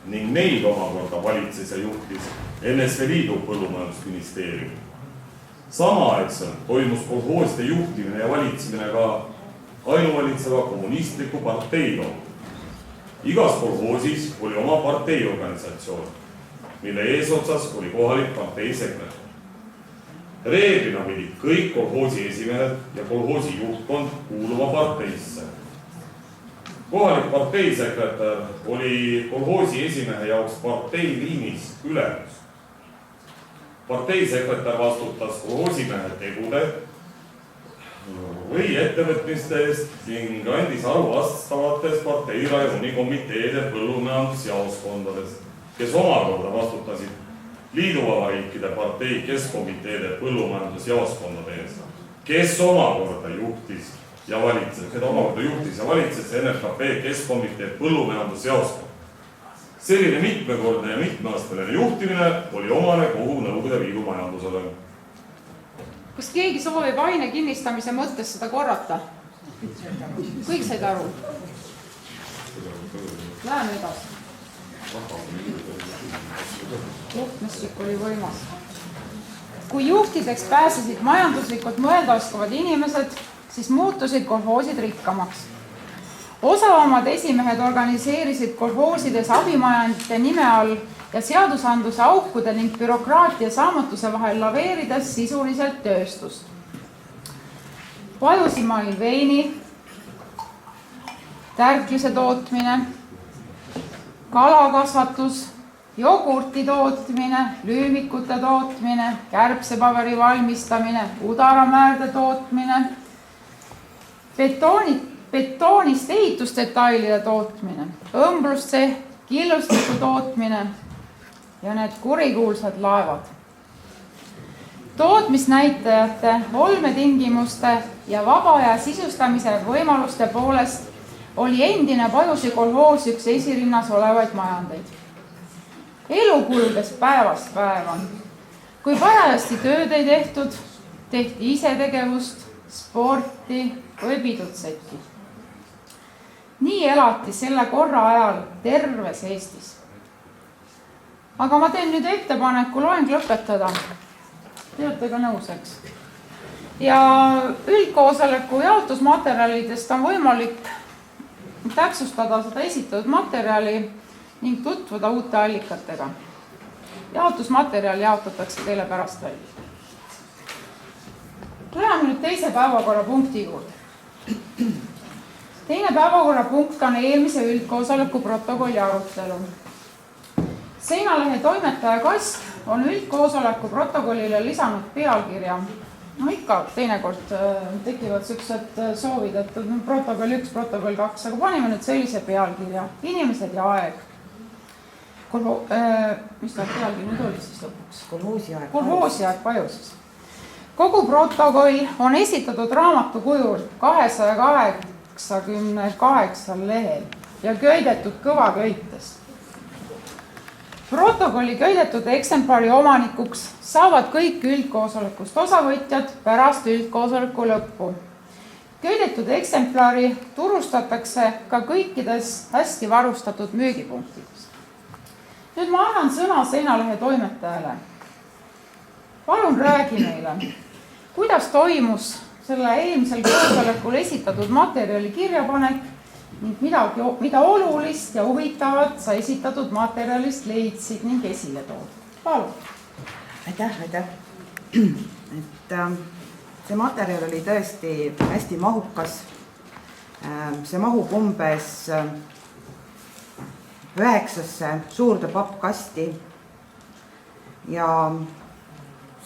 ning neid omakorda valitses ja juhtis NSV Liidu põllumajandusministeerium. Samaaegselt toimus kolhooside juhtimine ja valitsemine ka ainuvalitseva kommunistliku partei kaudu. Igas kolhoosis oli oma parteiorganisatsioon, mille eesotsas oli kohalik partei sekretär. Reeglina pidid kõik kolhoosi esimehed ja kolhoosi juhtkond kuuluma parteisse. Kohalik parteisekretär oli kolhoosi esimehe jaoks parteiliinis ülemus. Parteisekretär vastutas kolhoosimehe tegude või ettevõtmiste eest ning andis aru vastavates parteirajooni komiteede põllumajandusjaoskondades, kes omakorda vastutasid liiduvabariikide partei keskkomiteede põllumajandusjaoskondade ees, kes omakorda juhtis ja valitses NFKP keskkomitee põllumajandusjaoskond. Selline mitmekordne ja mitmeastmeline juhtimine oli omane kogu Nõukogude Liidu majandusele. Kas keegi soovib aine kinnistamise mõttes seda korrata? Kõik said aru? Läheme edasi. Juhtmessik oli võimas. Kui juhtideks pääsesid majanduslikult mõelda oskavad inimesed, siis muutusid kolhoosid rikkamaks. Osavamad esimehed organiseerisid kolhoosides abimajandite nime all ja seadusandluse aukude ning bürokraatia saamatuse vahel laveerides sisuliselt tööstust. Pajusimail veini, tärklise tootmine, kalakasvatus, jogurti tootmine, lüümikute tootmine, kärbsepaberi valmistamine, udaramäärde tootmine, betoonist ehitusdetailide tootmine, õmblustsehh, killustiku tootmine ja need kurikuulsad laevad. Tootmisnäitajate, olmetingimuste ja vaba aja sisustamise võimaluste poolest oli endine Pajusi kolhoos üks esirinnas olevaid majandeid. Elu kulges päevast päeva. Kui parajasti tööd ei tehtud, tehti isetegevust, sporti või pidutseti. Nii elati selle korra ajal terves Eestis. Aga ma teen nüüd ettepaneku loeng lõpetada. Te olete ka nõus, eks? Ja üldkoosoleku jaotusmaterjalidest on võimalik täpsustada seda esitatud materjali ning tutvuda uute allikatega. Jaotusmaterjal jaotatakse teile pärast välja. Läheme nüüd teise päevakorrapunkti juurde. Teine päevakorrapunkt on eelmise üldkoosoleku protokolli arutelu. Seinalehe toimetaja Kask on üldkoosoleku protokollile lisanud pealkirja. No ikka teinekord tekivad sellised soovid, et protokoll 1, protokoll 2, aga panime nüüd sellise pealkirja. Inimesed ja aeg. Mis ta pealkiri nüüd oli siis lõpuks? Kolhoosi aeg Pajusis. Kogu protokoll on esitatud raamatu kujul 288 lehel ja köidetud kõvaköites. Protokolli köidetud eksemplari omanikuks saavad kõik üldkoosolekust osavõtjad pärast üldkoosoleku lõppu. Köidetud eksemplari turustatakse ka kõikides hästi varustatud müügipunktides. Nüüd ma annan sõna Seinalehe toimetajale. Palun räägi meile, kuidas toimus selle eelmisel koosolekul esitatud materjali kirjapanek ning mida olulist ja huvitavat sa esitatud materjalist leidsid ning esile tood. Palun. Aitäh. See materjal oli tõesti hästi mahukas. See mahub umbes 9 suurde pappkasti ja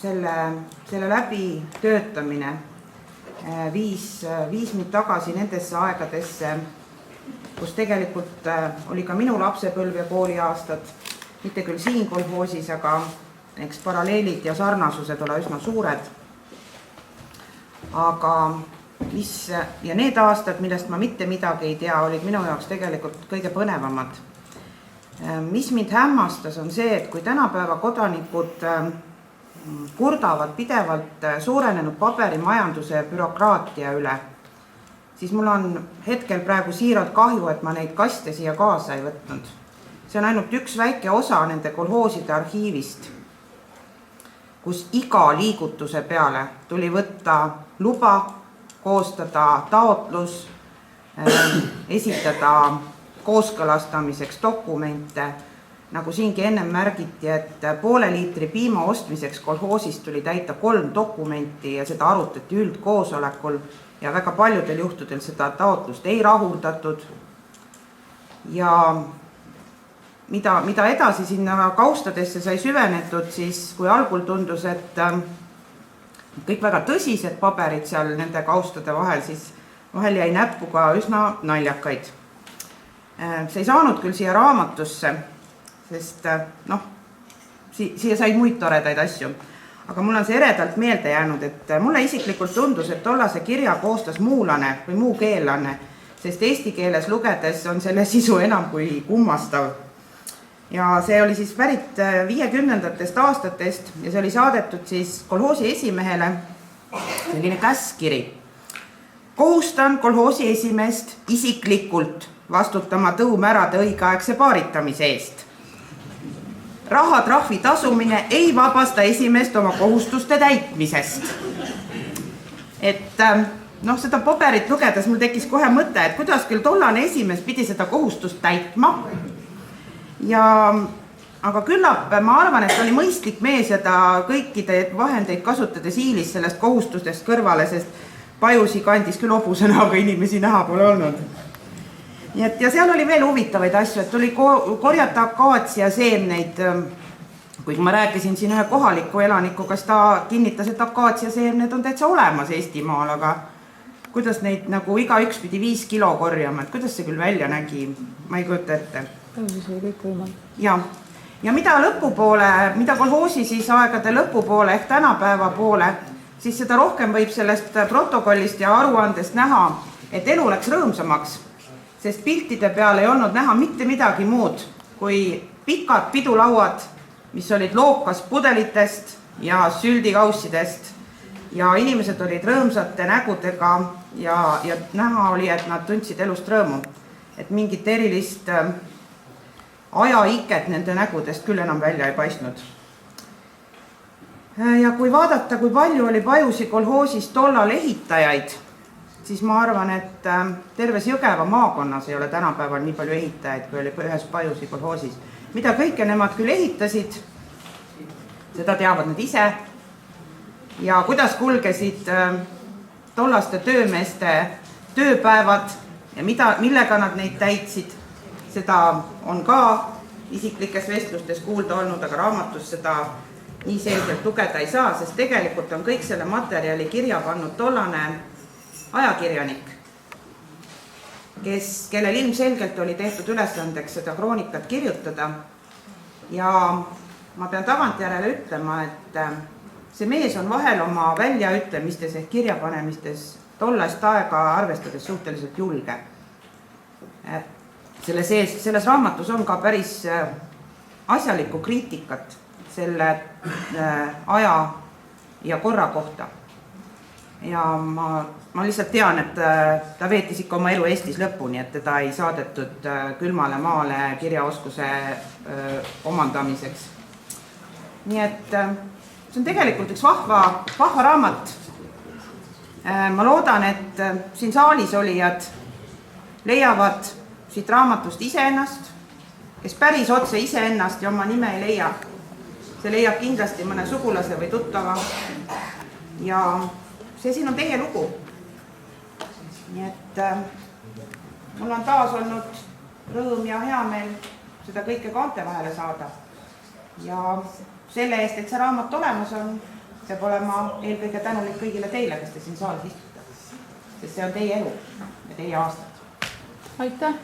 selle läbi töötamine viis mind tagasi nendesse aegadesse, kus tegelikult oli ka minu lapsepõlv ja kooliaastad, mitte küll siin kolhoosis, aga eks paralleelid ja sarnasused ole üsna suured. Aga ja need aastad, millest ma mitte midagi ei tea, olid minu jaoks tegelikult kõige põnevamad. Mis mind hämmastas on see, et kui tänapäeva kodanikud kurdavad pidevalt suurenenud paberimajanduse ja bürokraatia üle, siis mul on hetkel praegu siiralt kahju, et ma neid kaste siia kaasa ei võtnud. See on ainult üks väike osa nende kolhooside arhiivist, kus iga liigutuse peale tuli võtta luba, koostada taotlus, esitada kooskõlastamiseks dokumente. Nagu siingi ennem märgiti, et poole liitri piima ostmiseks kolhoosist tuli täita 3 dokumenti ja seda arutati üldkoosolekul ja väga paljudel juhtudel seda taotlust ei rahuldatud. Ja mida edasi sinna kaustadesse sai süvenetud, siis kui algul tundus, et kõik väga tõsised paberid seal nende kaustade vahel, siis vahel jäi näppu ka üsna naljakaid. See ei saanud küll siia raamatusse, sest siia sai muid toredaid asju. Aga mul on see eredalt meelde jäänud, et mulle isiklikult tundus, et tollase kirja koostas muulane või muukeellane, sest eesti keeles lugedes on selle sisu enam kui kummastav. Ja see oli siis pärit 50. aastatest ja see oli saadetud siis kolhoosi esimehele selline käskkiri. Kohustan kolhoosi esimeest isiklikult vastutama tõumärade õigeaegse paaritamise eest. Rahatrahvi tasumine ei vabasta esimeest oma kohustuste täitmisest. Et seda paberit lugedes mul tekkis kohe mõte, et kuidas küll tollane esimees pidi seda kohustust täitma. Aga küllap ma arvan, et oli mõistlik mees ja ta kõikide vahendeid kasutades hiilis sellest kohustustest kõrvale, sest Pajusi kandis küll hobusena, aga inimesi näha pole olnud. Ja seal oli veel huvitavaid asju, et tuli korjata akaatsia seemneid. Kui ma rääkisin siin ühe kohaliku elanikuga, siis ta kinnitas, et akaatsia seemned on täitsa olemas Eestimaal, aga kuidas neid nagu iga üks pidi 5 kilo korjama, et kuidas see küll välja nägi, ma ei kujuta ette. Ja mida lõpupoole, mida kolhoosi siis aegade lõpupoole ehk tänapäeva poole, siis seda rohkem võib sellest protokollist ja aruandest näha, et elu läks rõõmsamaks, sest piltide peal ei olnud näha mitte midagi muud kui pikad pidulauad, mis olid lookas pudelitest ja süldikaussidest ja inimesed olid rõõmsate nägudega ja näha oli, et nad tundsid elust rõõmu, et mingit erilist ajaiket nende nägudest küll enam välja ei paistnud. Ja kui vaadata, kui palju oli Pajusi kolhoosis tollal ehitajaid, siis ma arvan, et terves Jõgeva maakonnas ei ole tänapäeval nii palju ehitajaid, kui oli ühes Pajusi kolhoosis. Mida kõike nemad küll ehitasid, seda teavad nad ise. Ja kuidas kulgesid tollaste töömeeste tööpäevad ja millega nad neid täitsid, seda on ka isiklikes vestlustes kuulda olnud, aga raamatus seda nii selgelt lugeda ei saa, sest tegelikult on kõik selle materjali kirja pannud tollane ajakirjanik, kellel ilmselgelt oli tehtud ülesandeks seda kroonikat kirjutada. Ja ma pean tagantjärele ütlema, et see mees on vahel oma väljaütlemistes ehk kirjapanemistes tollast aega arvestades suhteliselt julge. Selles raamatus on ka päris asjalikku kriitikat selle aja ja korra kohta. Ja ma lihtsalt tean, et ta veetis ikka oma elu Eestis lõpuni, et teda ei saadetud külmale maale kirjaoskuse omandamiseks. Nii et see on tegelikult üks vahva raamat. Ma loodan, et siin saalis olijad leiavad siit raamatust iseennast, kes päris otse iseennast ja oma nime ei leia. See leiab kindlasti mõne sugulase või tuttava ja see siin on teie lugu. Nii et mul on taas olnud rõõm ja hea meel seda kõike kaante vahele saada. Ja selle eest, et see raamat olemas on, peab olema eelkõige tänulik kõigile teile, kes te siin saalis istute. Sest see on teie elu ja teie aastad. Aitäh!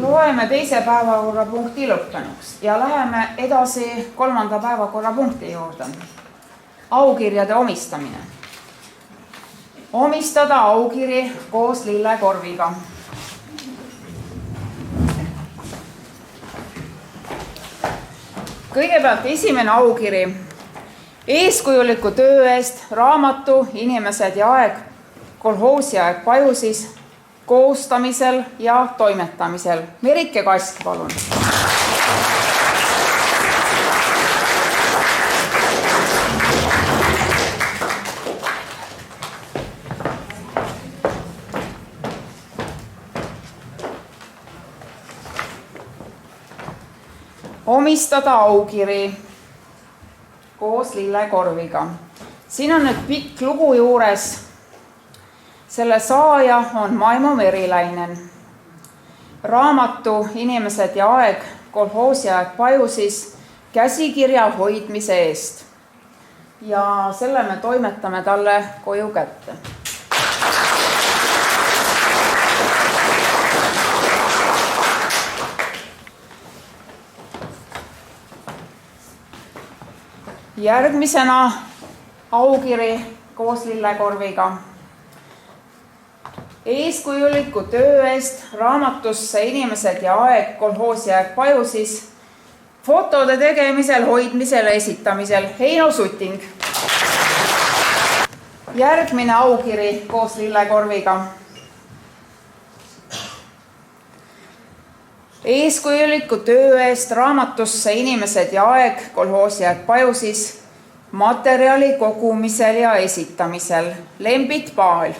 Loeme teise päevakorrapunkti lõppenuks ja läheme edasi 3. päevakorrapunkti juurde. Aukirjade omistamine. Omistada aukiri koos lillekorviga. kõigepealt esimene aukiri. Eeskujuliku töö eest raamatu Inimesed ja aeg, kolhoosiaeg Pajusis koostamisel ja toimetamisel. Merike Kask, palun. Omistada aukiri koos lillekorviga. Siin on nüüd pikk lugu juures. Selle saaja on Maimo Meriläinen. Raamatu Inimesed ja aeg, kolhoosiaeg Pajusis käsikirja hoidmise eest. Ja selle me toimetame talle koju kätte. Järgmisena aukiri koos lillekorviga. Eeskujuliku töö eest raamatusse Inimesed ja aeg, kolhoosiaeg Pajusis fotode tegemisel, hoidmisel, esitamisel. Heino Suting. Järgmine aukiri koos lillekorviga. Eeskujuliku töö eest raamatusse Inimesed ja aeg, kolhoosiaeg Pajusis materjali kogumisel ja esitamisel. Lembit Paal.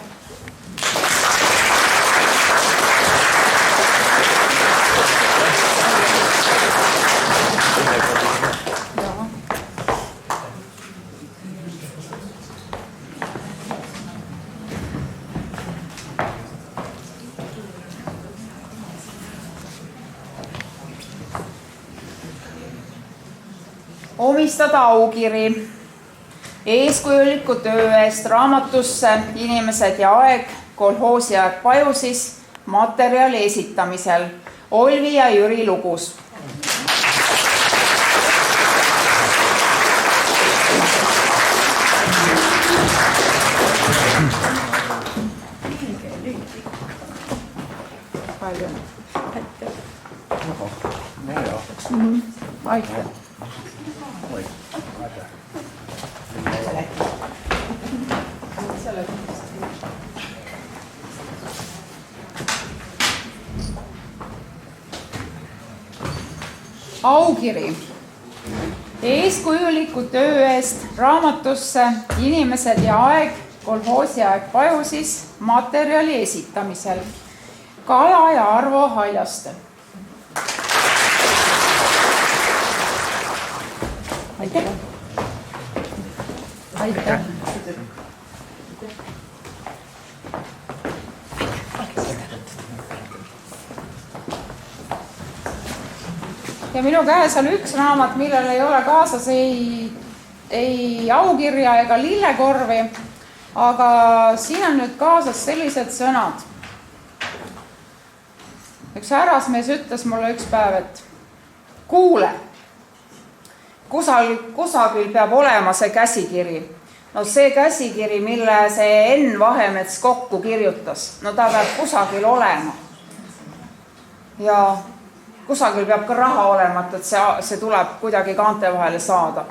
Omistada aukiri eeskujuliku töö eest raamatusse Inimesed ja aeg, kolhoosiaeg Pajusis materjali esitamisel. Olvi ja Jüri Lugus. Palju. Aitäh. Aukiri eeskujuliku töö eest raamatusse Inimesed ja aeg, kolhoosiaeg Pajusis materjali esitamisel. Kala ja Arvo Haljaste. Aitäh. Aitäh. Ja minu käes on üks raamat, millel ei ole kaasas ei aukirja ega lillekorvi, aga siin on nüüd kaasas sellised sõnad. Üks härrasmees ütles mulle üks päev, et kuule, kusagil peab olema see käsikiri. No see käsikiri, mille see Enn Vahemets kokku kirjutas, no ta peab kusagil olema. Ja kusagil peab ka raha olema, et see tuleb kuidagi kaante vahele saada.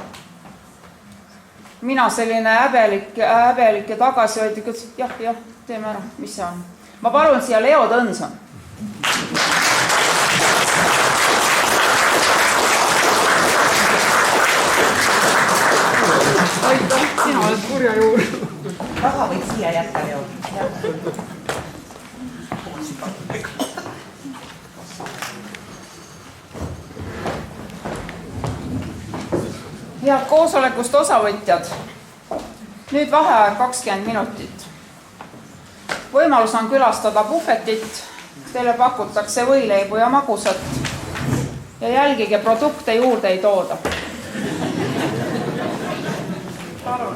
Mina selline häbelik ja tagasihoidlik, et jah, teeme ära, mis see on. Ma palun siia Leo Tõnson. Aitäh, sina oled kurja juur. Raha võid siia jätta, Leo. Head koosolekust osavõtjad, nüüd vaheaeg 20 minutit. Võimalus on külastada puhvetit, teile pakutakse võileibu ja magusat ja jälgige, produkte juurde ei tooda. Palun.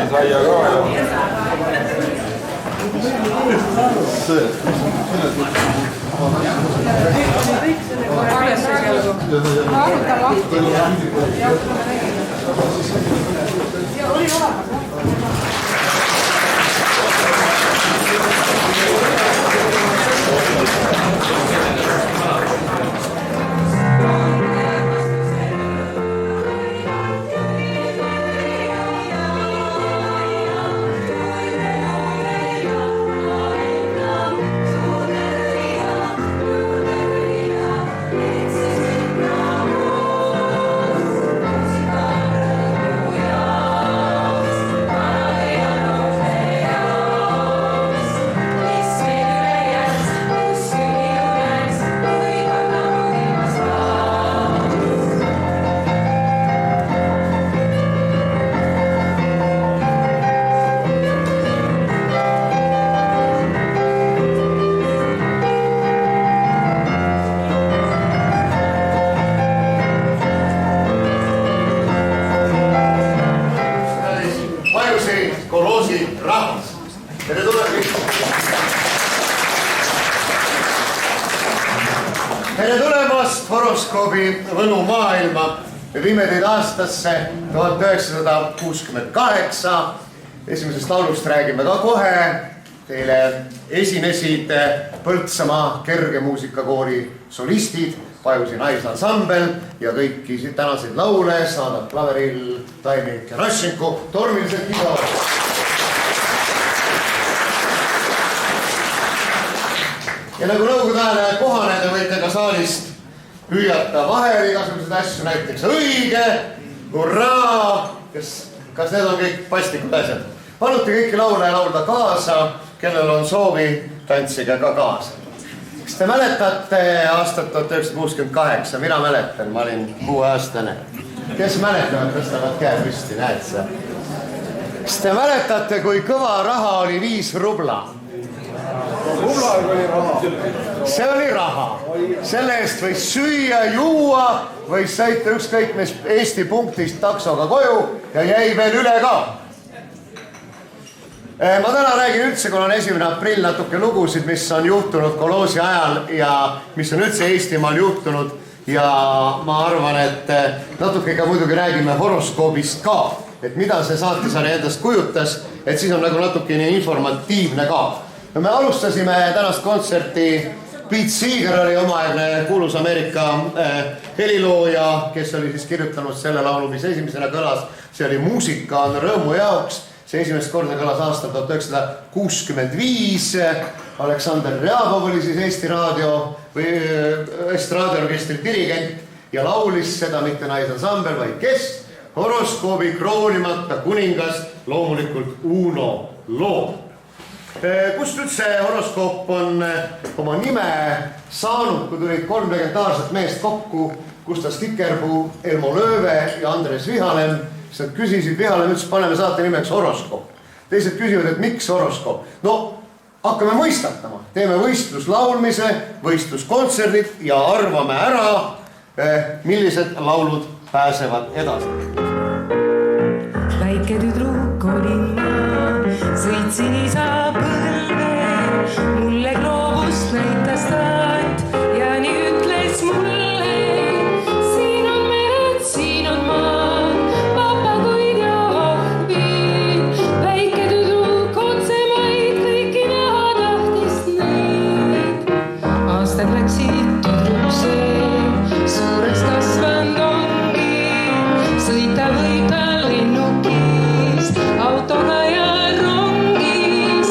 Saia ka ja. horoskoobi Võnu maailma. Me viime teid aastasse 1968. Esimesest laulust räägime ka kohe. Teile esinesid Põltsamaa kergemuusikakoori solistid, Pajusi naisansambel ja kõiki tänaseid laule saadab klaveril Taimi Gerašenko. Tormiliselt kiidavad. Ja nagu nõukogude ajal kohaneda võite ka saalist hüüata vahel igasuguseid asju, näiteks õige, hurraa, kas need on kõik pastikud asjad? Paluti kõiki laule laulda kaasa, kellel on soovi, tantsige ka kaasa. Kas te mäletate aastat 1968? Mina mäletan, ma olin 6-aastane. Kes mäletavad, tõstavad käe püsti, näed sa? Kas te mäletate, kui kõva raha oli 5 rubla? See oli raha. Selle eest võis süüa, juua, võis sõita ükskõik mis Eesti punktist taksoga koju ja jäi veel üle ka. Ma täna räägin üldse, kui on 1. aprill, natuke lugusid, mis on juhtunud koloosi ajal ja mis on üldse Eestimaal juhtunud ja ma arvan, et natuke ka muidugi räägime horoskoobist ka, et mida see saatesari endast kujutas, et siis on nagu natukene informatiivne ka. No me alustasime tänast kontserti, Pete Seeger oli omaaegne kuulus Ameerika helilooja, kes oli siis kirjutanud selle laulu, mis esimesena kõlas, see oli Muusika on rõõmu jaoks, see esimest korda kõlas aastal 1965, Aleksander Rjabov oli siis Eesti raadioorkestri dirigent ja laulis seda mitte naisansambel, vaid kes? Horoskoobi kroonimata kuningas, loomulikult Uno Loom. Kust üldse horoskoop on oma nime saanud, kui tulid 3 legendaarset meest kokku, Gustav Stikerpuu, Elmo Lööve ja Andres Vihalem, siis nad küsisid, Vihalem ütles, paneme saate nimeks horoskoop. Teised küsivad, et miks horoskoop? No, hakkame mõistatama, teeme võistluslaulmise, võistluskontserdid ja arvame ära, millised laulud pääsevad edasi. Väike tüdruk olin ma, sõitsin isa põlve, mulle gloobust näitas taat ja nii ütles mulle, siin on mered, siin on maad, papagoid ja ahvid. Väike tüdruk otsemaid kõiki näha tahtis neid. Aastad läksid tüdruk see, suureks kasvanud ongi, sõita võib ta lennukis, autoga ja rongis,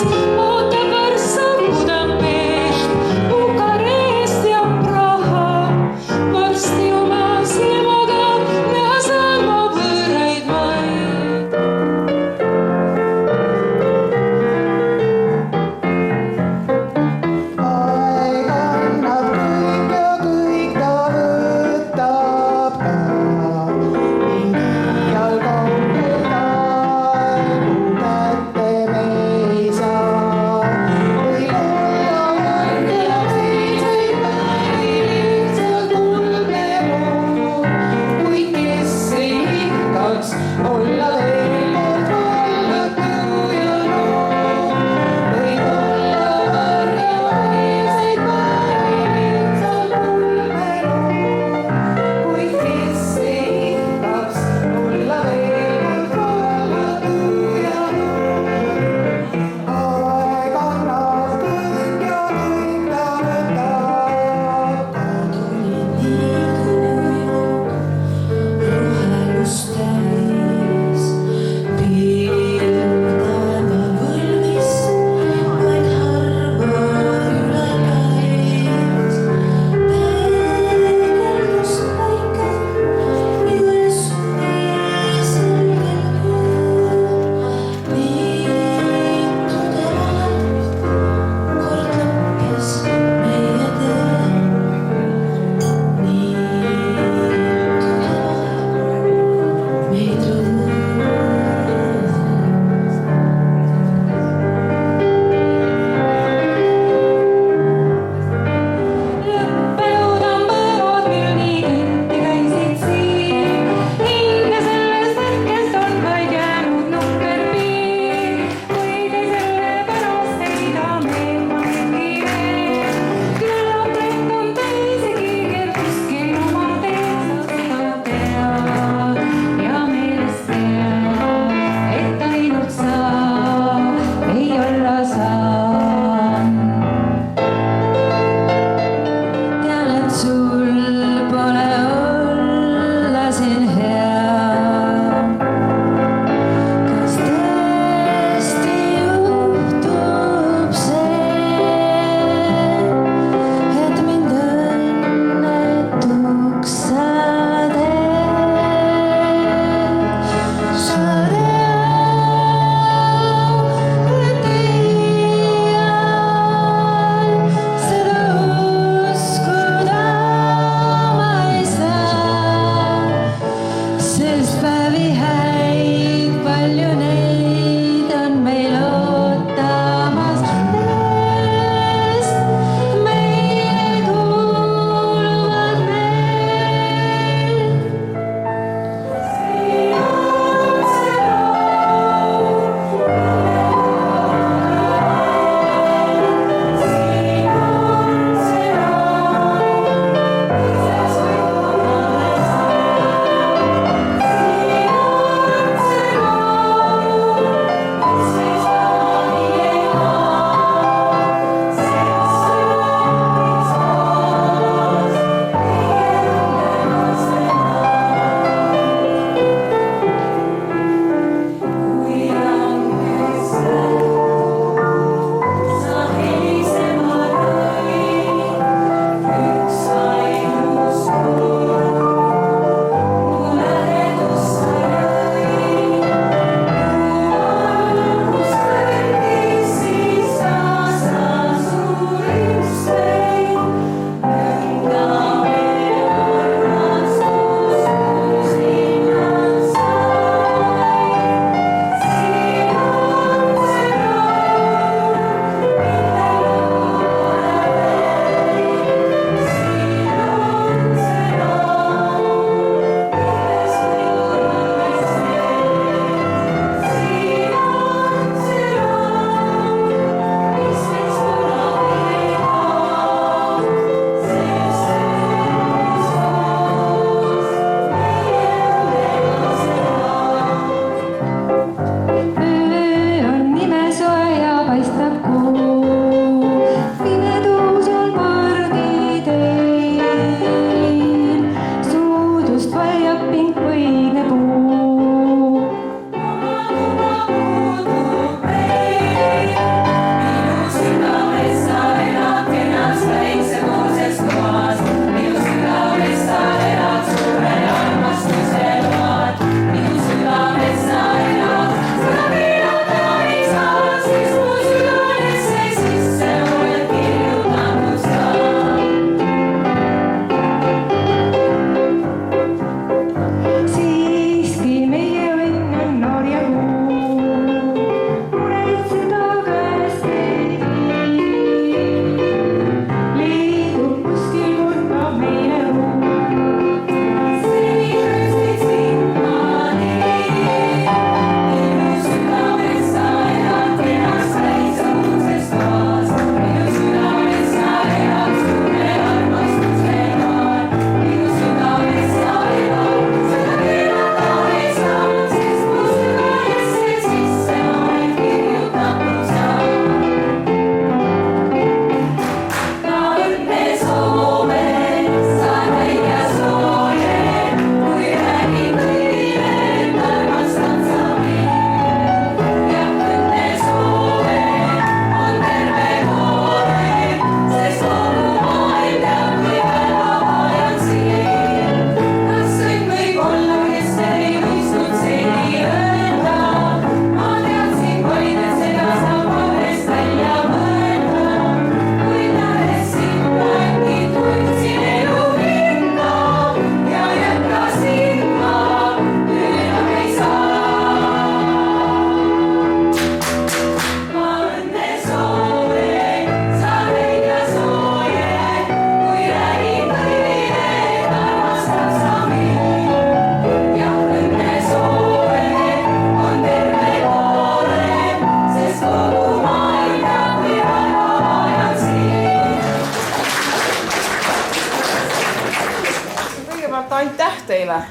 aitäh teile!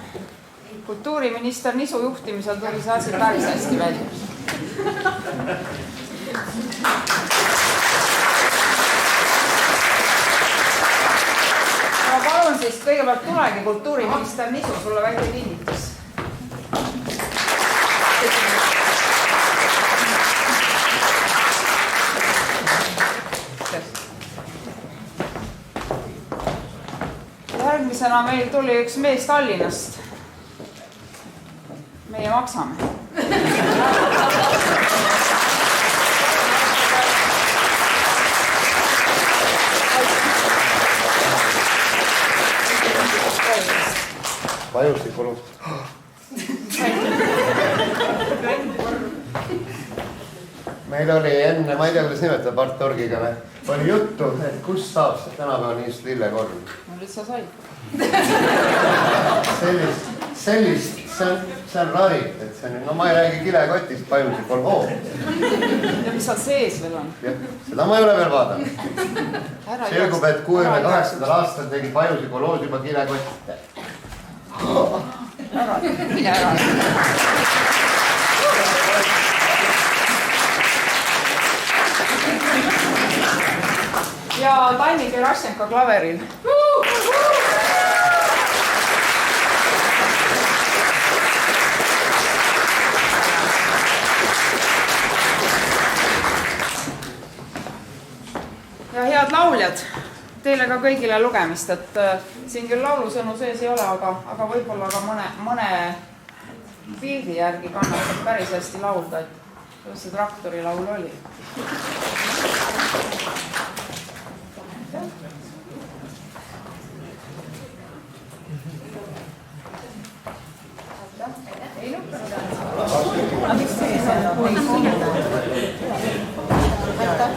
Kultuuriminister Nisu juhtimisel tuli see asi päris hästi välja. Ma palun siis kõigepealt tulegi kultuuriminister Nisu, sulle väike kinnitus. Järgmisena meil tuli üks mees Tallinnast. Meie maksame. Pajusti kulus. Meil oli enne, ma ei tea, kuidas nimetada partorgiga või, oli juttu, et kust saab see tänapäeval niisugust lillekorvi. No nüüd sa said. Sellist, see on rarit, et see on, no ma ei räägi kilekotist, Pajusi kolhoos. Ja mis seal sees veel on? Seda ma ei ole veel vaadanud. Selgub, et 68. aastal tegi Pajusi kolhoos juba kilekotte. Mine ära. Ja Taimi Gerašenko klaveril. Ja head lauljad, teile ka kõigile lugemist, et siin küll laulusõnu sees ei ole, aga võib-olla ka mõne pildi järgi kannatab päris hästi laulda, et kuidas see traktori laul oli. Ei lõppenud. Aitäh.